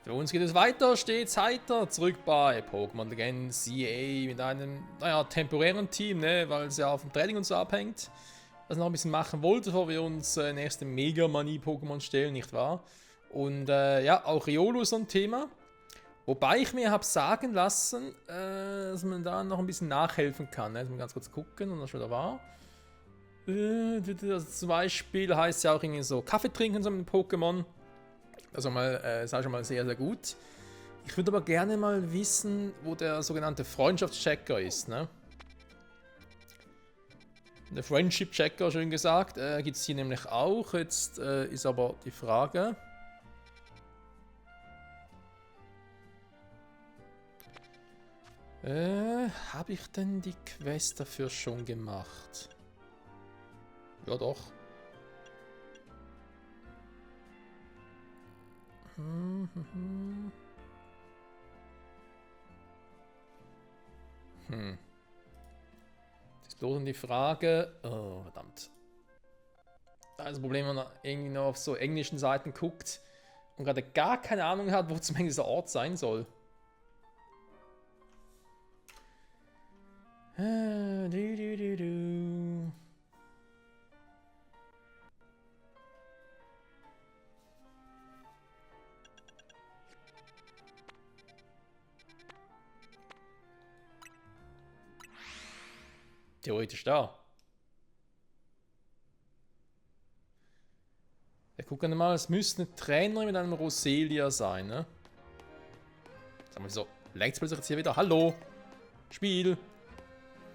Für uns geht es weiter, stets heiter, zurück bei Pokémon Legends CA mit einem, naja, temporären Team, ne, weil es ja auf dem Training und so abhängt. Was noch ein bisschen machen wollte, bevor wir uns nächste Mega-Manie-Pokémon stellen, nicht wahr? Und ja, auch Riolu ist so ein Thema. Wobei ich mir habe sagen lassen, dass man da noch ein bisschen nachhelfen kann. Ne? Jetzt mal ganz kurz gucken, und das schon da war. Also zum Beispiel heißt es ja auch irgendwie so Kaffee trinken so mit Pokémon. Das ist schon mal sehr, sehr gut. Ich würde aber gerne mal wissen, wo der sogenannte Freundschaftschecker ist, ne? Der Friendship-Checker, schön gesagt, gibt es hier nämlich auch. Jetzt ist aber die Frage. Habe ich denn die Quest dafür schon gemacht? Ja, doch. Jetzt ist bloß die Frage. Oh, verdammt. Da ist das Problem, wenn man irgendwie noch auf so englischen Seiten guckt und gerade gar keine Ahnung hat, wo zum Beispiel dieser Ort sein soll. Theoretisch da. Wir gucken mal, es müsste eine Trainerin mit einem Roselia sein, ne? Sagen wir so, leckt plötzlich jetzt hier wieder. Hallo! Spiel!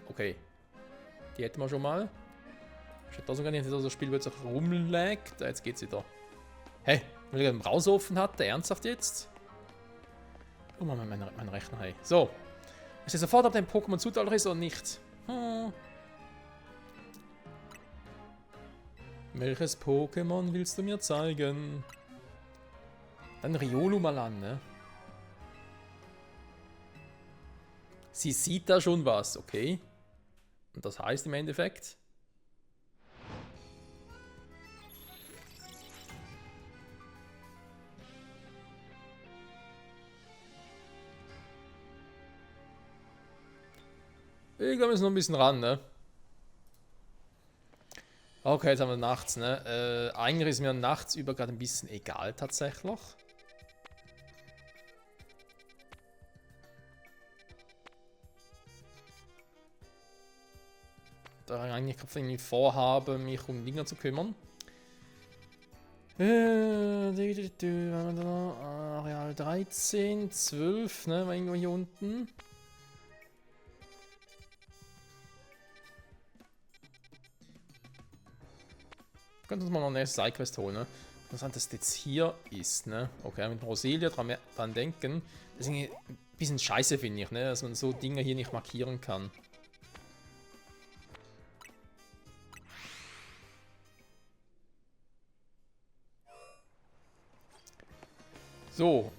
Okay. Die hätten wir schon mal. Ich hätte da sogar nicht, dass das Spiel plötzlich rumlaggt. Jetzt geht's wieder. Hä? Weil er den Browser offen hatte? Ernsthaft jetzt? Oh Mann, mein Rechner, hey. So. Ich sehe sofort, ob dein Pokémon zuteilbar ist oder nicht. Welches Pokémon willst du mir zeigen? Dann Riolu mal an, ne? Sie sieht da schon was, okay? Und das heißt im Endeffekt... Ich glaube, wir müssen noch ein bisschen ran, ne? Okay, jetzt haben wir nachts, ne? Eigentlich ist mir nachts über gerade ein bisschen egal, tatsächlich. Da ich eigentlich irgendwie vorhabe, mich um Dinger zu kümmern. Areal 13, 12, ne? War irgendwo hier unten. Können uns mal noch eine Sidequest holen, ne? Interessant, dass das jetzt hier ist, ne? Okay, mit Roselia dran denken. Das ist ein bisschen scheiße, finde ich, ne? Dass man so Dinge hier nicht markieren kann. So,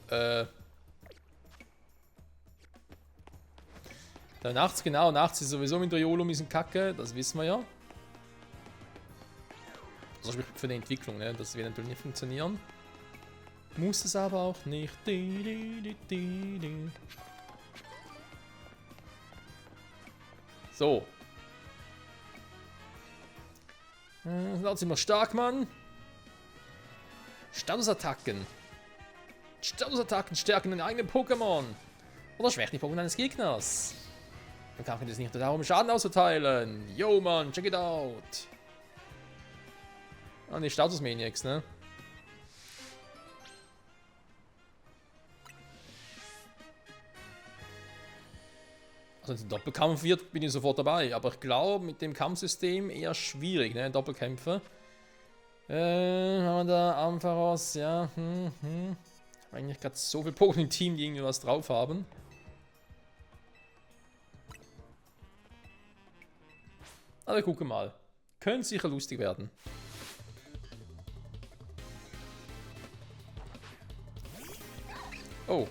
nachts, genau, nachts ist sowieso mit Riolu ein bisschen kacke, das wissen wir ja. Also sprich für die Entwicklung, ne? Das wird natürlich nicht funktionieren. Muss es aber auch nicht. So. Laut sind wir stark, Mann. Statusattacken. Statusattacken stärken den eigenen Pokémon. Oder schwächen die Pokémon eines Gegners. Dann kann es nicht darum, Schaden auszuteilen. Yo, Mann, check it out. Ah, die Status-Maniacs, ne? Also, wenn es ein Doppelkampf wird, bin ich sofort dabei. Aber ich glaube, mit dem Kampfsystem eher schwierig, ne? Doppelkämpfe. Haben wir da Ampharos, ja. Eigentlich gerade so viele Pokémon im Team, die irgendwie was drauf haben. Aber wir gucken mal. Könnte sicher lustig werden. Oh.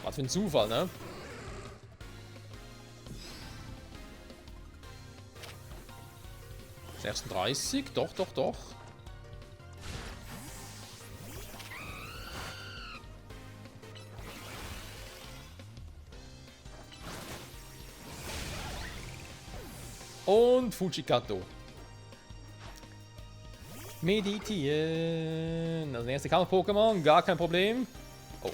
Was für ein Zufall, ne? ...36? Doch. Und Fujikato. Meditieren. Das nächste Kampf-Pokémon, gar kein Problem. Oh.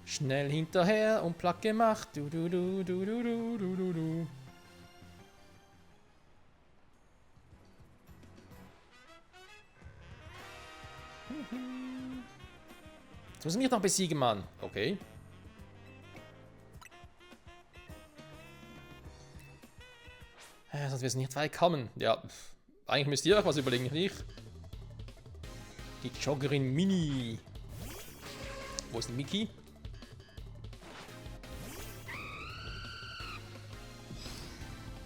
Schnell hinterher und platt gemacht. Du, du, du, du, du, du, du, du, du. Jetzt muss ich mich noch besiegen, Mann. Okay. Sonst wird es nicht weit kommen. Ja, eigentlich müsst ihr euch was überlegen, nicht? Die Joggerin Mini. Wo ist denn Miki?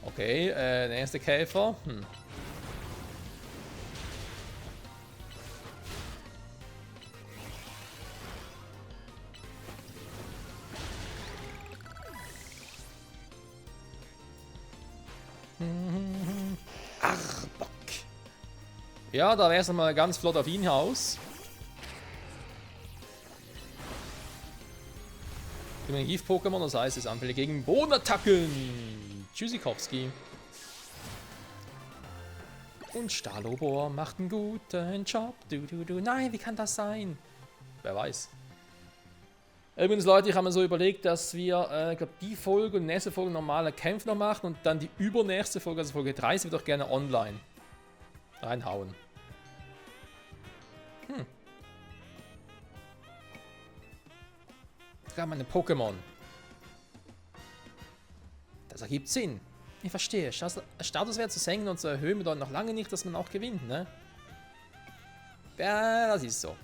Okay, der erste Käfer. Ach, Bock. Ja, da wäre es mal ganz flott auf ihn aus. Primitiv-Pokémon, das heißt, es ist anfällig gegen Bodenattacken. Tschüssikowski. Und Stahlobor macht einen guten Job. Du, du, du. Nein, wie kann das sein? Wer weiß. Übrigens, Leute, ich habe mir so überlegt, dass wir, ich glaube, die Folge und nächste Folge normale Kämpfe noch machen und dann die übernächste Folge, also Folge 30, wird doch gerne online reinhauen. Ich habe meine Pokémon. Das ergibt Sinn. Ich verstehe. Statuswert zu senken und zu erhöhen bedeutet noch lange nicht, dass man auch gewinnt, ne? Ja, das ist so.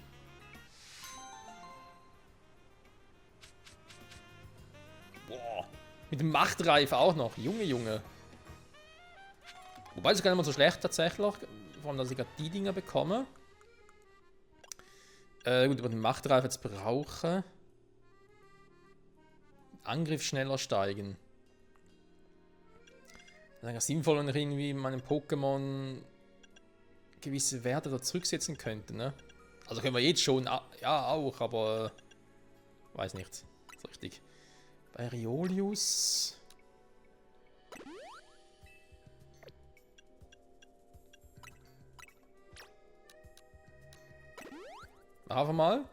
Boah. Mit dem Machtreife auch noch. Junge, Junge. Wobei, es ist gar nicht mal so schlecht tatsächlich. Vor allem, dass ich gerade die Dinger bekomme. Gut, über den Machtreife jetzt brauche. Angriff schneller steigen. Das ist sinnvoll, wenn ich irgendwie meinem Pokémon gewisse Werte da zurücksetzen könnte, ne? Also können wir jetzt schon, ja auch, aber weiß nicht, so richtig. Bei Riolius. Machen wir mal.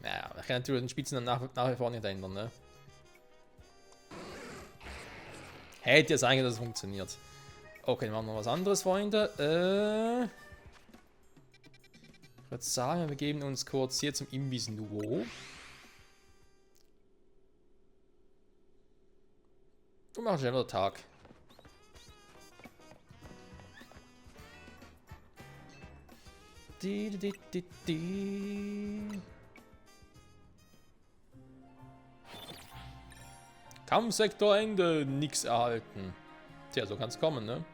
Naja, ich kann natürlich den Spitzen dann nach wie vor nicht ändern, ne? Hätte ja sein können, dass es funktioniert. Okay, dann machen wir was anderes, Freunde. Ich würde sagen, wir begeben uns kurz hier zum Imbiss-Duo. Und machen schneller Tag. Kampfsektor Ende, nix erhalten. Tja, so kann es kommen, ne?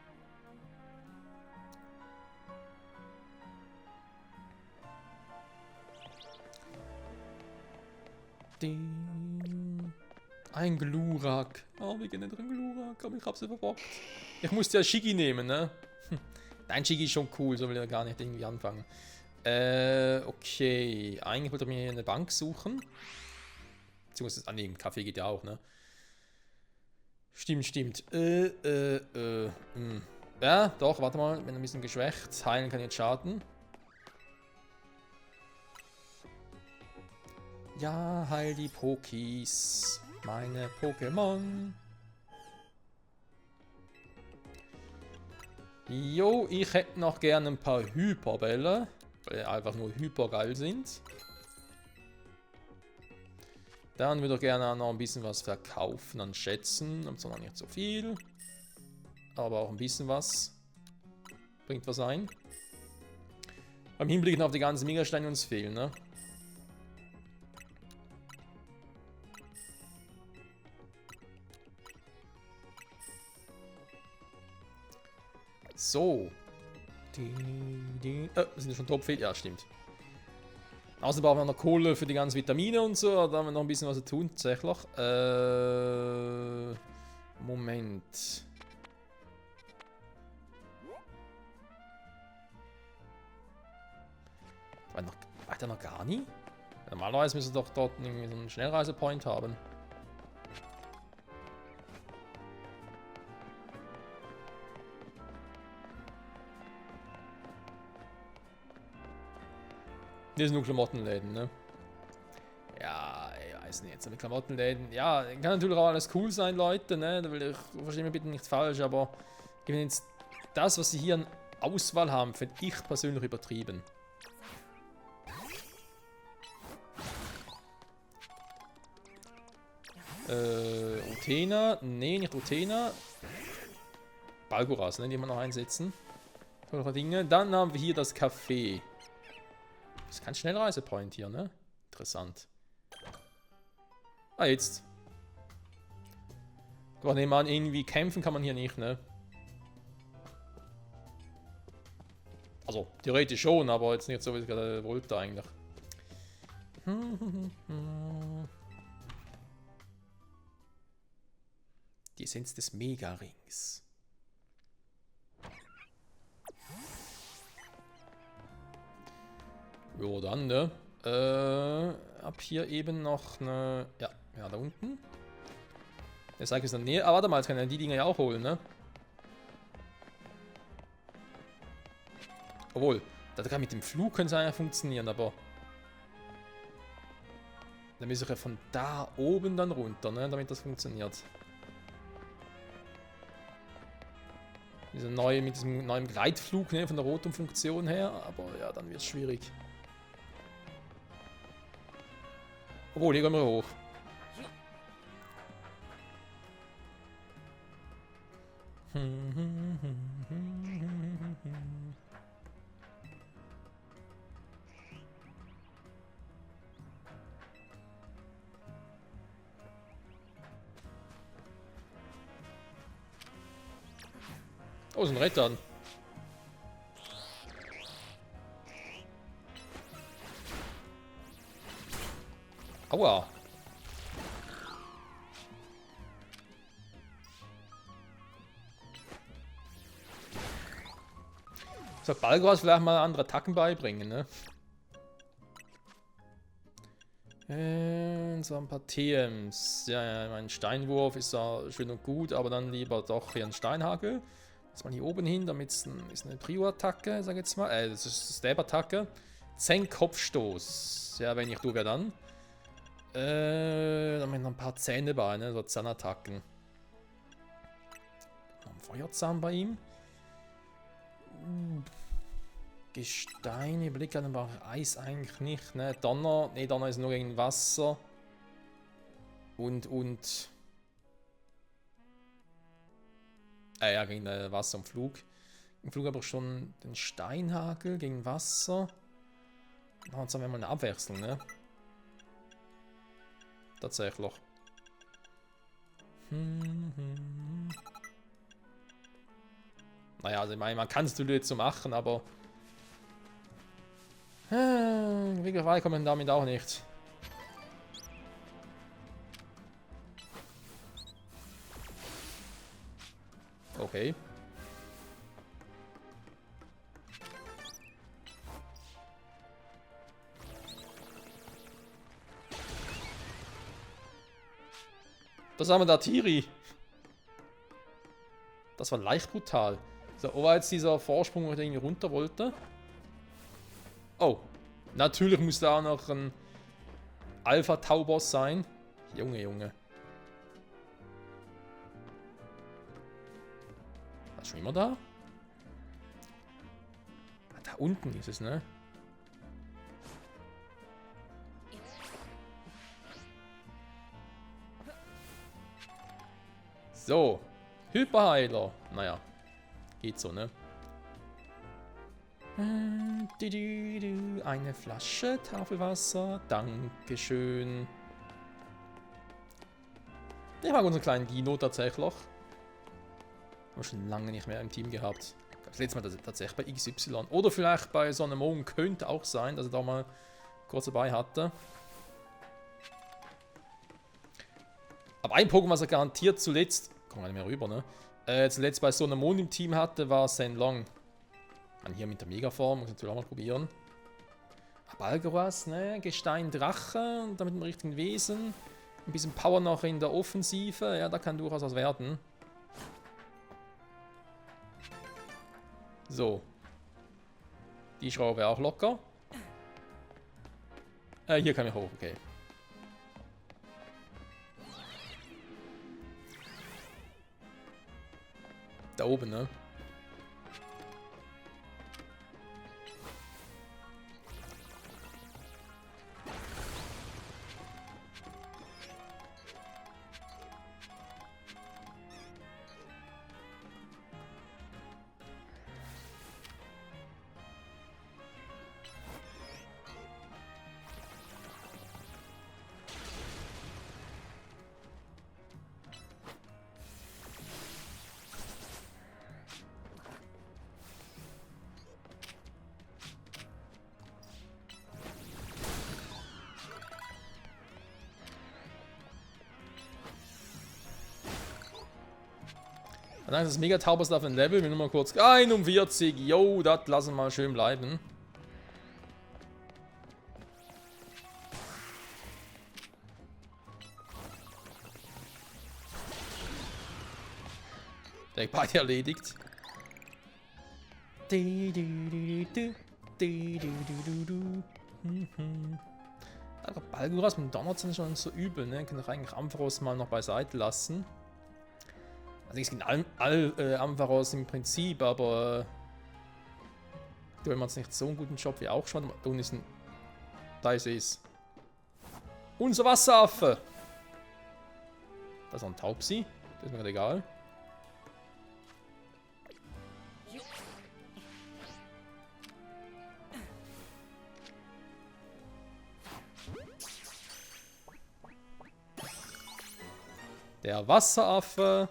Ein Glurak. Oh, wir gehen nicht drin, Glurak, aber ich hab's verbockt. Ich musste ja Shiggy nehmen, ne? Nein, Shiggy ist schon cool, so will er gar nicht irgendwie anfangen. Okay. Eigentlich wollte ich mir hier eine Bank suchen. Beziehungsweise, ah ne, im Café geht ja auch, ne? Stimmt. Ja, doch, warte mal, bin ein bisschen geschwächt. Heilen kann jetzt schaden. Ja, heil die Pokis. Meine Pokémon. Jo, ich hätte noch gerne ein paar Hyperbälle. Weil die einfach nur hypergeil sind. Dann würde ich gerne noch ein bisschen was verkaufen an Schätzen. Und zwar noch nicht so viel. Aber auch ein bisschen was. Bringt was ein. Beim Hinblick auf die ganzen Megasteine, die uns fehlen, ne? So. Sind schon Topfehl? Ja, stimmt. Außerdem brauchen wir noch Kohle für die ganzen Vitamine und so. Da haben wir noch ein bisschen was zu tun, tatsächlich. Moment. Hat er noch gar nie? Normalerweise müsste er doch dort irgendwie so einen Schnellreisepoint haben. Das sind nur Klamottenläden, ne? Ja, ich weiß nicht, jetzt mit Klamottenläden. Ja, kann natürlich auch alles cool sein, Leute, ne? Da will ich, verstehe mich bitte nicht falsch, aber jetzt das, was sie hier an Auswahl haben, finde ich persönlich übertrieben. Utena? Nee, nicht Utena. Balguras, ne? Die wir noch einsetzen. Dinge. Dann haben wir hier das Café. Das ist kein Schnellreisepoint hier, ne? Interessant. Ah, jetzt. Aber nehmen wir an, irgendwie kämpfen kann man hier nicht, ne? Also, theoretisch schon, aber jetzt nicht so, wie ich gerade wollte eigentlich. Die Essenz des Mega-Rings. Jo, dann, ne? Ab hier eben noch eine... Ja, da unten. Der Seite ist in der Nähe. Ah, warte mal, jetzt kann er die Dinger ja auch holen, ne? Obwohl, da kann mit dem Flug könnte es ja funktionieren, aber... Dann müssen wir von da oben dann runter, ne? Damit das funktioniert. Mit diesem neuen Gleitflug, ne? Von der Rotum-Funktion her. Aber ja, dann wird es schwierig. Obwohl, hier gehen wir hoch. Oh, ist ein Rettern. Aua. Soll Balgras vielleicht mal andere Attacken beibringen, ne? So ein paar TMs. Ja, mein Steinwurf ist ja schön und gut, aber dann lieber doch hier ein Steinhagel. Jetzt mal hier oben hin, damit es eine Prio-Attacke, sag ich jetzt mal. Das ist eine Stab-Attacke. 10 Kopfstoß. Ja, wenn ich du wäre dann. Dann noch ein paar Zähne bei, ne? So Zahnattacken. Noch ein Feuerzahn bei ihm. Gestein, ich blicke aber Eis eigentlich nicht, ne? Donner, ne, Donner ist nur gegen Wasser. Und. Ja, gegen Wasser und Flug. Im Flug aber schon den Steinhagel gegen Wasser. Dann haben wir mal eine Abwechslung, ne? Tatsächlich. Naja, also ich meine, man kann es natürlich so machen, aber... wirklich weit kommen damit auch nicht. Okay. Das haben wir da, Tiri. Das war leicht brutal. So, wo war jetzt dieser Vorsprung, wo ich irgendwie runter wollte? Oh, natürlich muss da auch noch ein Alpha-Tau-Boss sein. Junge, Junge. Ist schon immer da? Ah, da unten ist es, ne? So. Hyperheiler. Naja. Geht so, ne? Eine Flasche Tafelwasser. Dankeschön. Ich mag unseren kleinen Dino tatsächlich. Haben wir schon lange nicht mehr im Team gehabt. Das letzte Mal tatsächlich bei XY. Oder vielleicht bei so einem Morgen könnte auch sein, dass er da mal kurz dabei hatte. Aber ein Pokémon, was er garantiert zuletzt... Kommen wir nicht mehr rüber, ne? Zuletzt bei so einem Mond im Team hatte, war Senlong. Man hier mit der Megaform, muss ich natürlich auch mal probieren. Balgoras, ne? Gestein Drache und damit im richtigen Wesen. Ein bisschen Power noch in der Offensive. Ja, da kann durchaus was werden. So. Die Schraube auch locker. Hier kann ich hoch, okay. Da oben, ne? Dann ist das mega Taubers auf ein Level. Wir nur mal kurz 41. Yo, das lassen wir mal schön bleiben. Der beide erledigt. Aber Balguras mit Donnerts sind schon so übel, ne? Können doch eigentlich Ampharos mal noch beiseite lassen. Also es gibt Ampharos im Prinzip, aber die machen jetzt nicht so einen guten Job wie auch schon. Da unten ist ein... Da ist es. Unser Wasseraffe! Das ist ein Taubsi. Das ist mir gerade egal. Der Wasseraffe.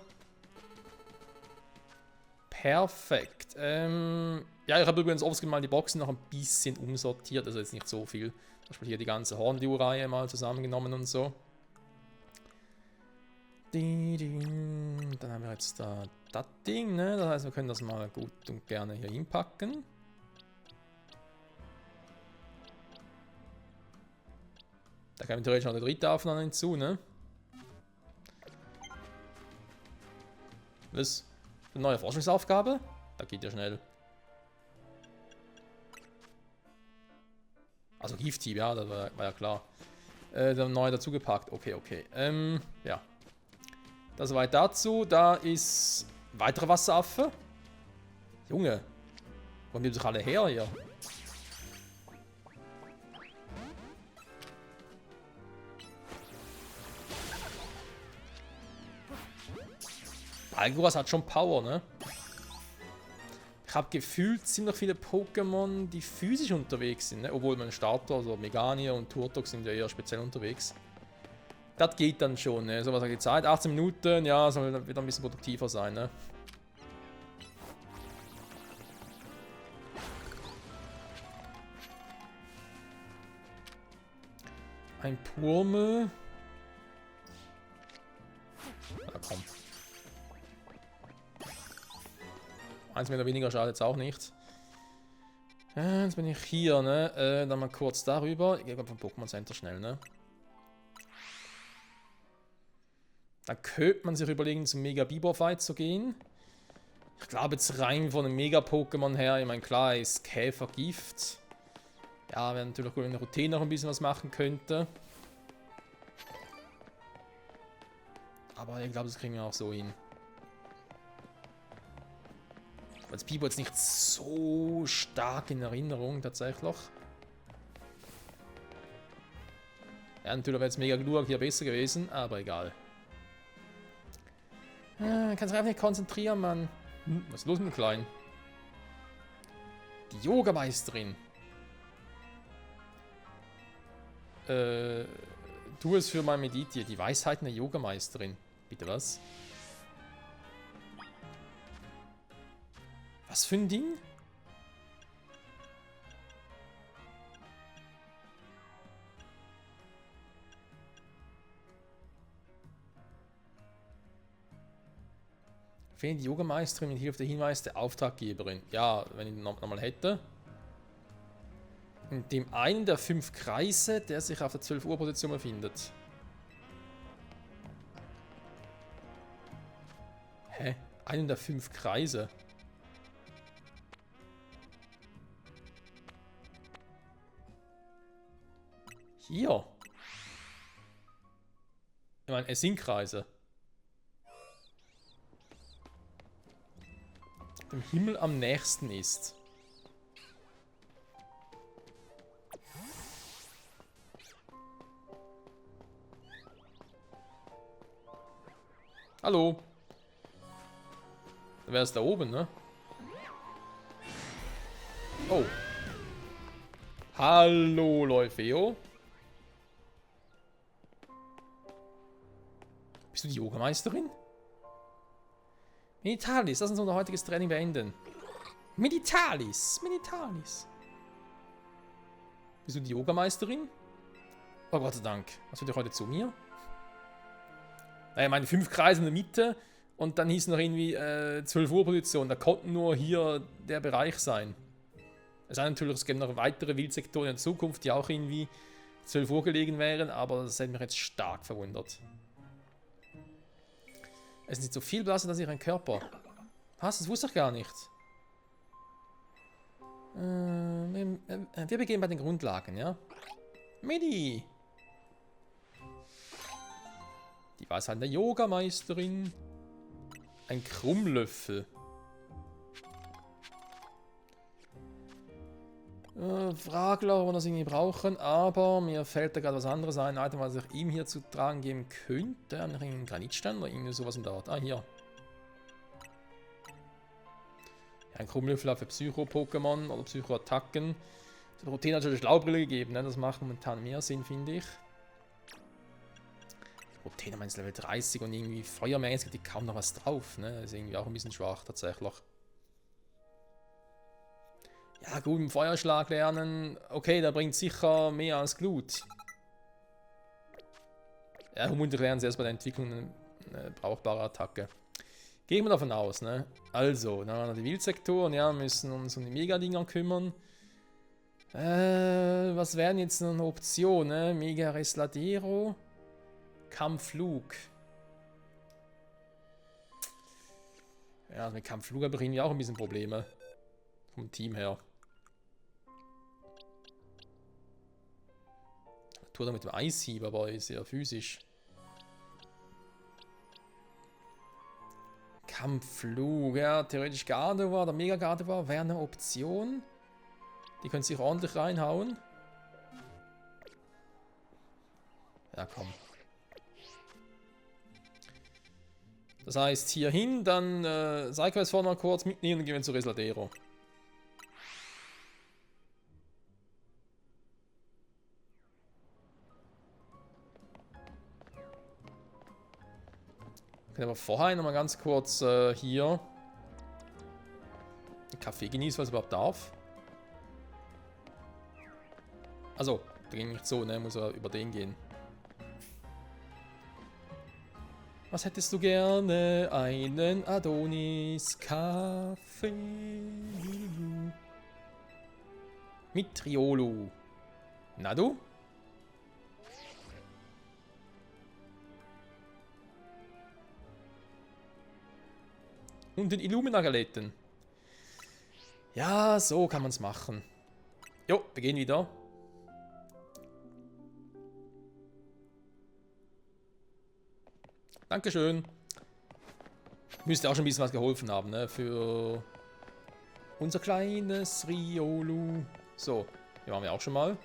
Perfekt. Ja, ich habe übrigens offscreen mal die Boxen noch ein bisschen umsortiert, also jetzt nicht so viel. Zum Beispiel hier die ganze Horndew-Reihe mal zusammengenommen und so. Dann haben wir jetzt da das Ding, ne? Das heißt, wir können das mal gut und gerne hier hinpacken. Da kann theoretisch noch der dritte Aufnahme hinzu, ne? Was? Eine neue Forschungsaufgabe? Da geht ja schnell. Also Gifthieb, ja, das war ja klar. Dann neu dazugepackt. Okay, okay. Ja. Das soweit dazu. Da ist weitere Wasseraffe. Junge. Wo kommen die sich alle her hier? Balguras hat schon Power, ne? Ich habe gefühlt ziemlich viele Pokémon, die physisch unterwegs sind, ne? Obwohl mein Starter, also Megania und Turtok sind ja eher speziell unterwegs. Das geht dann schon, ne? So was hat die Zeit. 18 Minuten, ja, soll dann wieder ein bisschen produktiver sein, ne? Ein Purmel. Na komm. 1 Meter weniger schadet jetzt auch nicht. Jetzt bin ich hier, ne? Dann mal kurz darüber. Ich gehe vom Pokémon Center schnell, ne? Da könnte man sich überlegen, zum Mega-Bibor-Fight zu gehen. Ich glaube jetzt rein von einem Mega-Pokémon her, ich meine, klar ist Käfer Gift. Ja, wäre natürlich cool, wenn eine Routine noch ein bisschen was machen könnte. Aber ich glaube, das kriegen wir auch so hin. Als Bibo jetzt nicht so stark in Erinnerung, tatsächlich. Ja, natürlich wäre jetzt Mega Glurak hier besser gewesen, aber egal. Kann sich einfach nicht konzentrieren, Mann. Was ist los mit dem Kleinen? Die Yogameisterin. Tu es für mein Meditier. Die Weisheiten der Yogameisterin. Bitte was? Was für ein Ding? Fehlt die Yogameisterin mit Hilfe der Hinweis der Auftraggeberin. Ja, wenn ich ihn nochmal hätte. In dem einen der 5 Kreise, der sich auf der 12 Uhr Position befindet. Hä? Einen der 5 Kreise? Hier. Ich meine, es sind Kreise. Dem Himmel am nächsten ist. Hallo. Wer ist da oben, ne? Oh. Hallo, Leufeo. Bist du die Yogameisterin? Meditalis, lass uns unser heutiges Training beenden. Meditalis, Meditalis. Bist du die Yogameisterin? Oh Gott sei Dank. Was wird ihr heute zu mir? Naja, meine 5 Kreise in der Mitte und dann hieß noch irgendwie 12 Uhr Position. Da konnten nur hier der Bereich sein. Es sei natürlich, es gibt noch weitere Wildsektoren in der Zukunft, die auch irgendwie 12 Uhr gelegen wären, aber das hätte mich jetzt stark verwundert. Es ist nicht so viel blasser als ihren Körper. Was? Das wusste ich gar nicht. Wir beginnen bei den Grundlagen, ja? Medi! Die Weisheit der Yogameisterin. Ein Krummlöffel. Fragler, ob wir das irgendwie brauchen, aber mir fällt da gerade was anderes ein. Ein Item, was ich ihm hier zu tragen geben könnte. Einen Granitstein oder irgendwie sowas in der Art. Ah, hier. Ja, ein Krummlöffel für Psycho-Pokémon oder Psycho-Attacken. Der Routine hat schon eine Schlaubrille gegeben, ne? Das macht momentan mehr Sinn, finde ich. Routine meint Level 30 und irgendwie feuermäßig, die kaum noch was drauf, ne? Ist irgendwie auch ein bisschen schwach tatsächlich. Ja gut, im Feuerschlag lernen, okay, der bringt sicher mehr als Glut. Ja, vermutlich lernen sie erst bei der Entwicklung eine brauchbare Attacke. Gehen wir davon aus, ne? Also, dann haben wir die Wildsektoren, ja, müssen uns um die Mega-Dinger kümmern. Was wären jetzt noch eine Option, ne? Mega Resladero, Kampfflug. Ja, mit Kampfflug habe ich irgendwie auch ein bisschen Probleme. Vom Team her. Tut er mit dem Eishieb, aber ist ja physisch. Kampfflug, ja, theoretisch Gardevoir oder Mega Gardevoir wäre eine Option. Die können sich ordentlich reinhauen. Ja, komm. Das heißt, hier hin, dann Sidequest vorne mal kurz mitnehmen und gehen wir zu Resladero. Aber vorher noch mal ganz kurz hier einen Kaffee genießen, was ich überhaupt darf. Also, da ging nicht so, ne? Muss er über den gehen. Was hättest du gerne? Einen Adonis-Kaffee. Mit Triolo. Na du? Und den Illumina-Galetten. Ja, so kann man es machen. Jo, wir gehen wieder. Dankeschön. Müsste auch schon ein bisschen was geholfen haben, ne? Für unser kleines Riolu. So, hier waren wir auch schon mal.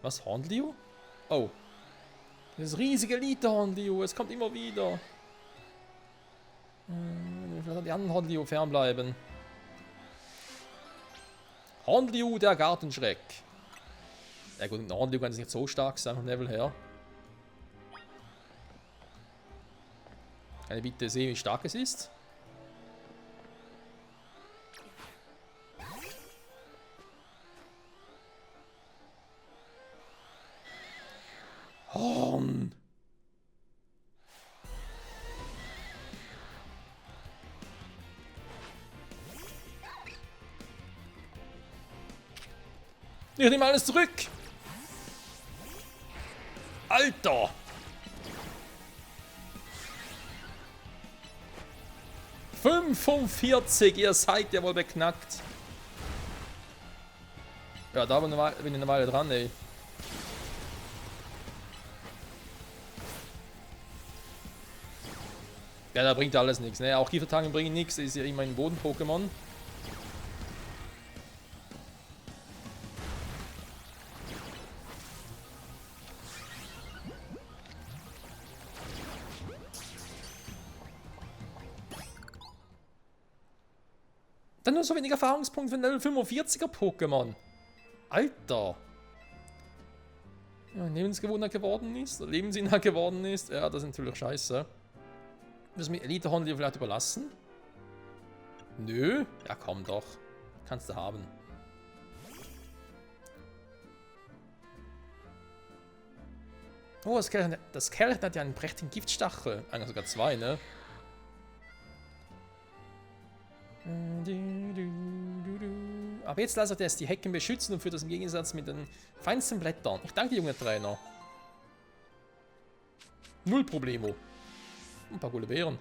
Was? Hornliu? Oh. Das riesige Elite-Hornliu, es kommt immer wieder. Die anderen Hornliu fernbleiben. Hornliu, der Gartenschreck. Ja gut, ein Hornliu kann nicht so stark sein vom Level her. Kann ich bitte sehen, wie stark es ist? Horn! Ich nehme alles zurück. Alter. »45, ihr seid ja wohl beknackt.« Ja, da bin ich eine Weile dran, ey. Ja, da bringt alles nichts, ne? Auch Giffertangen bringen nichts, ist ja immer ein Boden-Pokémon. Dann nur so wenig Erfahrungspunkte für ein Level 45er Pokémon. Alter. Ja, Lebensgewohnheit geworden ist, Lebensinhalt geworden ist. Ja, das ist natürlich scheiße. Müssen wir Elite Honda vielleicht überlassen? Nö. Ja, komm doch. Kannst du haben. Oh, das Kerlchen hat ja einen prächtigen Giftstachel. Eigentlich sogar zwei, ne? Aber jetzt lässt er die Hecken beschützen und führt das im Gegensatz mit den feinsten Blättern. Ich danke dir, junge Trainer. Null Problemo. Ein paar coole Beeren.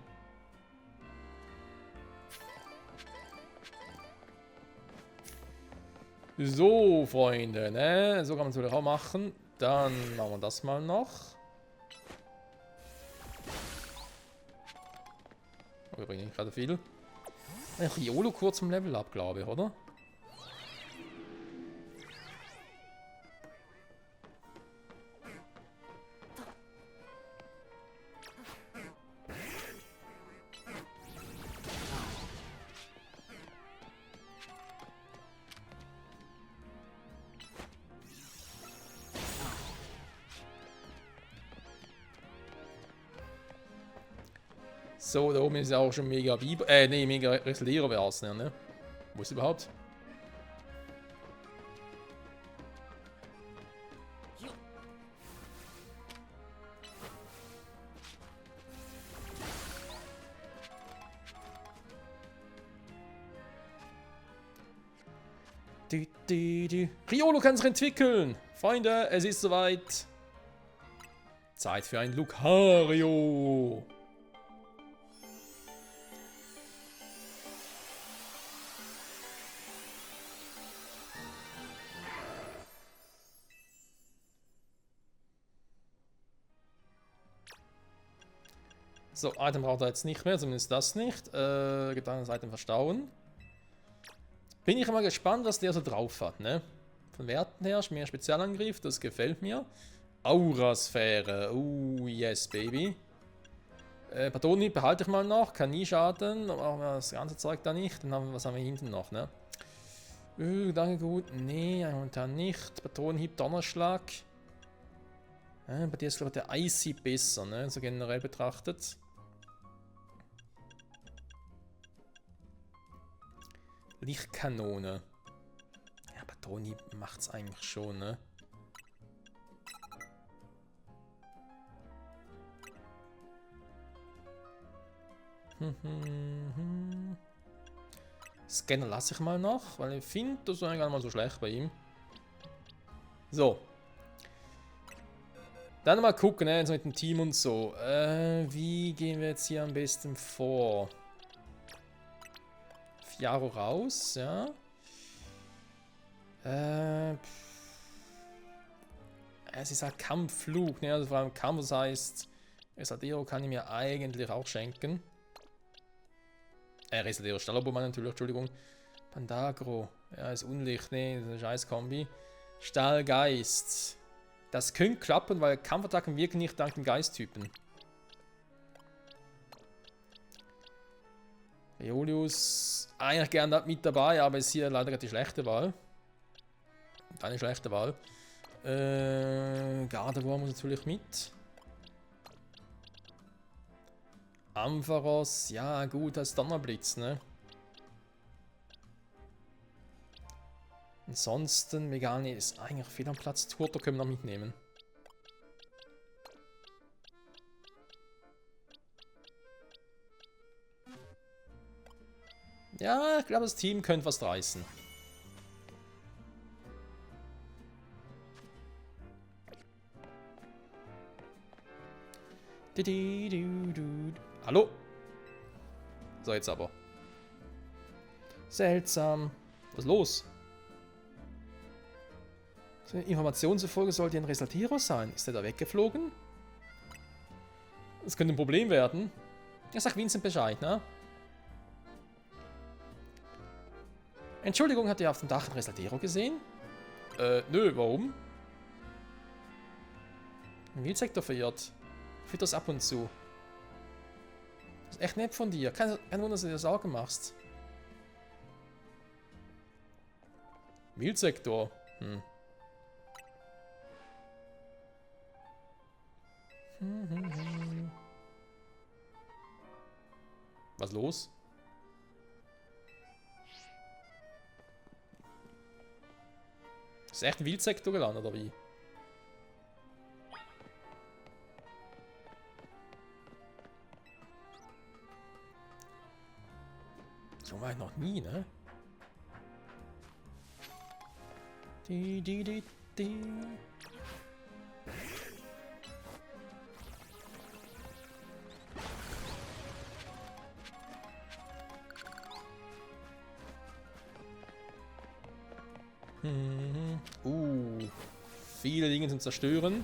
So, Freunde, ne? So kann man es natürlich auch machen. Dann machen wir das mal noch. Oh, wir bringen nicht gerade viel. Riolo kurz zum Level Up, glaube ich, oder? So, da oben ist ja auch schon mega Biber. Nee, mega Restlehrer wäre es, ne? Wo ist überhaupt? Riolo kann sich entwickeln! Freunde, es ist soweit. Zeit für ein Lucario! So, Item braucht er jetzt nicht mehr, zumindest das nicht. Gedanken Item verstauen. Bin ich mal gespannt, was der so drauf hat, ne? Von Werten her, mehr Spezialangriff, das gefällt mir. Aurasphäre, oh yes, baby. Patoni behalte ich mal noch, kann nie schaden, aber das ganze Zeug da nicht. Dann was haben wir hinten noch, ne? Danke gut, nee, momentan nicht. Patronenhieb, Donnerschlag. Bei dir ist, glaube ich, der Icy besser, ne? So generell betrachtet. Lichtkanone. Ja, Patronenhieb macht's eigentlich schon, ne? Scanner lasse ich mal noch, weil ich finde, das ist eigentlich gar nicht mal so schlecht bei ihm. So. Dann mal gucken, ne, so mit dem Team und so. Wie gehen wir jetzt hier am besten vor? Fiaro raus, ja. Es ist halt Kampfflug, ne, also vor allem Kampf, das heißt, Resadero kann ich mir eigentlich auch schenken. Resadero Stallobomman natürlich, Entschuldigung. Pandagro, ja, ist Unlicht, ne, das ist eine scheiß Kombi. Stahlgeist. Das könnte klappen, weil Kampfattacken wirken nicht dank dem Geisttypen. Aeolius, eigentlich gerne mit dabei, aber ist hier leider die schlechte Wahl. Eine schlechte Wahl. Gardevoir muss natürlich mit. Ampharos, ja gut, als Donnerblitz, ne? Ansonsten, Megane ist eigentlich viel am Platz. Turto können wir noch mitnehmen. Ja, ich glaube, das Team könnte was reißen. Hallo? So, jetzt aber. Seltsam. Was ist los? So, Informationen zufolge sollte ein Resaltierer sein. Ist der da weggeflogen? Das könnte ein Problem werden. Ja, sag Vincent Bescheid, ne? Entschuldigung, habt ihr auf dem Dach einen Resaltierer gesehen? Nö, warum? Ein Wildsektor verirrt. Führt das ab und zu. Das ist echt nett von dir. Kein Wunder, dass du dir Sorgen machst. Wildsektor. Was los? Ist echt ein Wildsektor gelandet, oder wie? So weit noch nie, ne? Die. Viele Dinge zum Zerstören.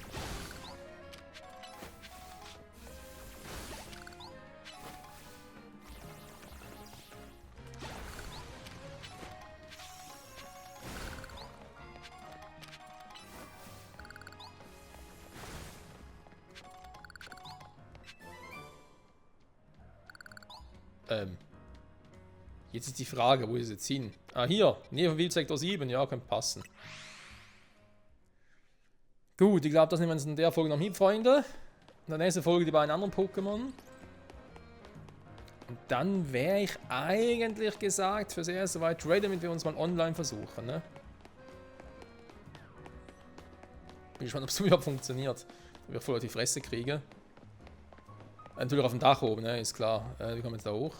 Jetzt ist die Frage, wo ist es jetzt hin? Ah, hier. Nähe von Wildsektor 7. Ja, könnte passen. Gut, ich glaube, das nehmen wir uns in der Folge noch mit, Freunde. In der nächsten Folge die beiden anderen Pokémon. Und dann wäre ich eigentlich gesagt, fürs erste soweit ready, damit wir uns mal online versuchen, ne? Bin gespannt, ob es überhaupt funktioniert. Ob ich voll auf die Fresse kriege. Natürlich auf dem Dach oben, ne? Ist klar. Wie kommen wir jetzt da hoch?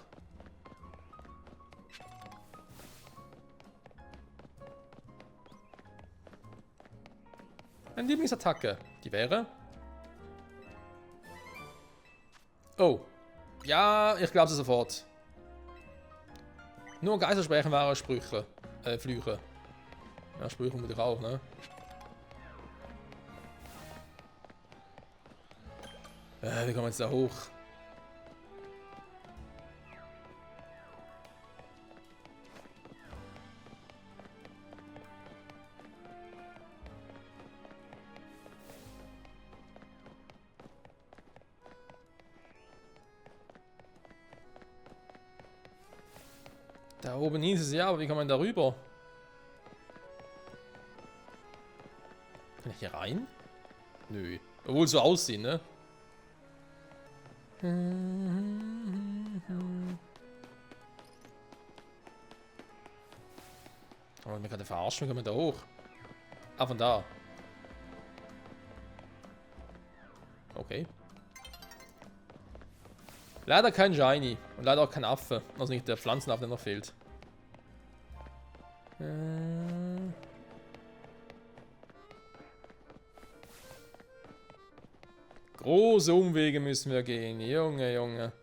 Meine Lieblingsattacke. Die wäre... Oh. Ja, ich glaube es sofort. Nur Geistersprechen waren Sprüche. Flüche. Ja, Sprüche muss ich auch, ne? Wie kommen wir jetzt da hoch? Da oben ist es ja, aber wie kann man da rüber? Kann ich hier rein? Nö. Obwohl so aussehen, ne? Aber mir gerade verarschen, wie kann man da hoch? Ah, von da. Okay. Leider kein Shiny. Und leider auch kein Affe. Also nicht der Pflanzenaffe, der noch fehlt. Große Umwege müssen wir gehen. Junge, Junge.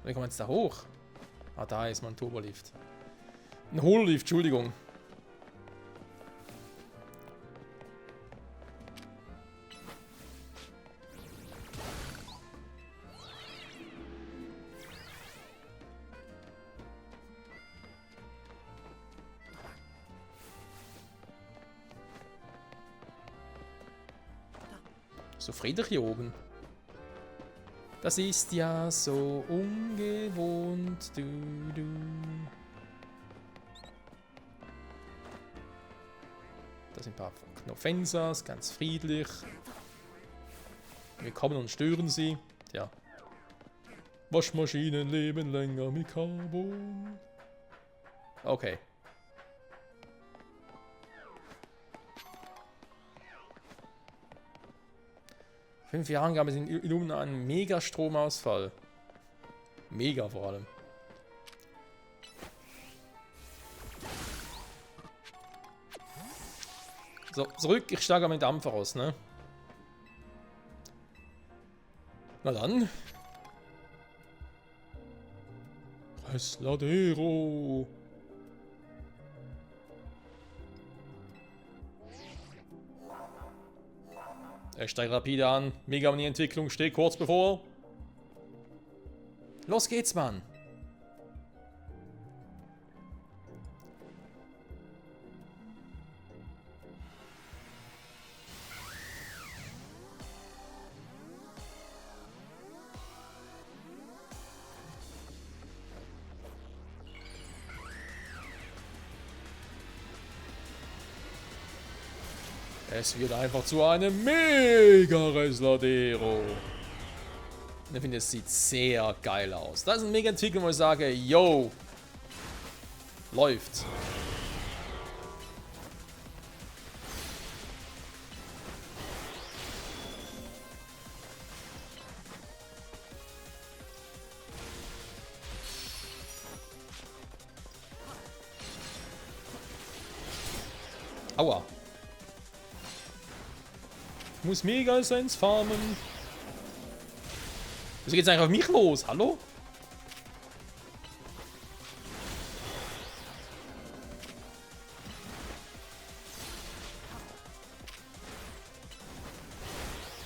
Wie kommen wir jetzt da hoch? Ah, da ist mein Turbolift. Ein Hololift, Entschuldigung. So friedlich hier oben. Das ist ja so ungewohnt. Da sind ein paar Knofensas, ganz friedlich. Wir kommen und stören sie. Tja. Waschmaschinen leben länger mit Carbon. Okay. 5 Jahren gab es in Illumina einen Mega-Stromausfall. Mega vor allem. So, zurück. Ich steige mit Ampharos, ne? Na dann. Resladero. Er steigt rapide an. Megamanie-Entwicklung steht kurz bevor. Los geht's, Mann. Es wird einfach zu einem Mega-Resladero. Ich finde, es sieht sehr geil aus. Das ist ein Mega-Entwicklung, wo ich sage, yo, läuft. Aua. Ich muss Mega-Essenz farmen. Wieso geht's eigentlich auf mich los? Hallo?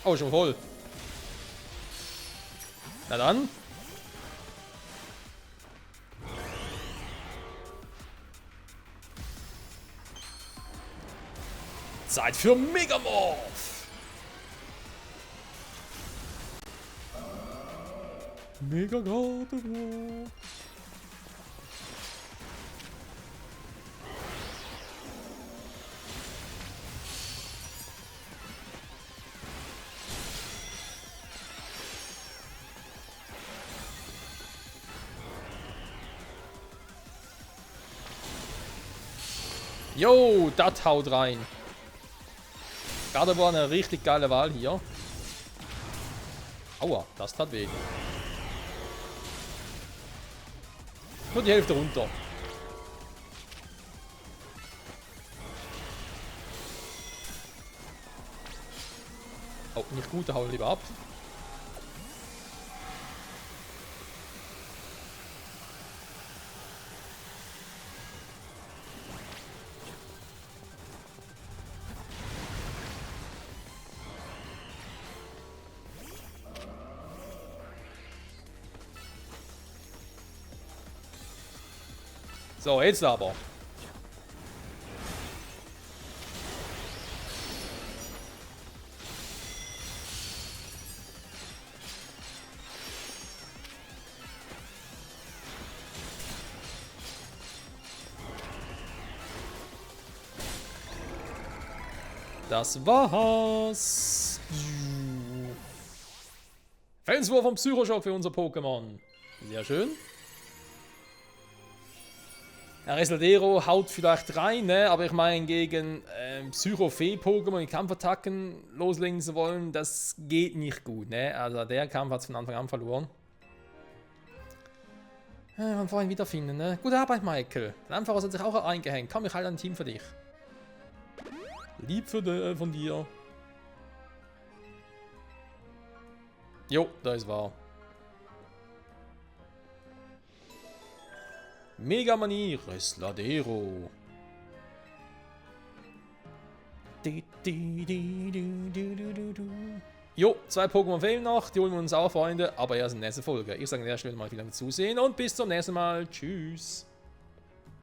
Oh, schon voll. Na dann. Zeit für Megamorph. Mega Gardevoir. Jo, das haut rein. Gardevoir eine richtig geile Wahl hier. Aua, das tat weh. Nur die Hälfte runter. Oh, nicht gut, hau lieber ab. So, jetzt aber. Das war's. Felswurf vom Psychoschock für unser Pokémon. Sehr schön. Resladero haut vielleicht rein, ne? Aber ich meine, gegen Psycho-Fee-Pokémon in Kampfattacken loslegen zu wollen, das geht nicht gut, ne? Also der Kampf hat es von Anfang an verloren. Man vorhin wiederfinden, ne? Gute Arbeit, Michael. Der Ampharos hat sich auch eingehängt. Komm, ich halte ein Team für dich. Lieb von dir. Jo, da ist wahr. Megamanie Resladero. Jo, 2 Pokémon fehlen noch, die holen wir uns auch, Freunde, aber erst in der nächsten Folge. Ich sage an der Stelle mal vielen Dank fürs Zusehen und bis zum nächsten Mal. Tschüss.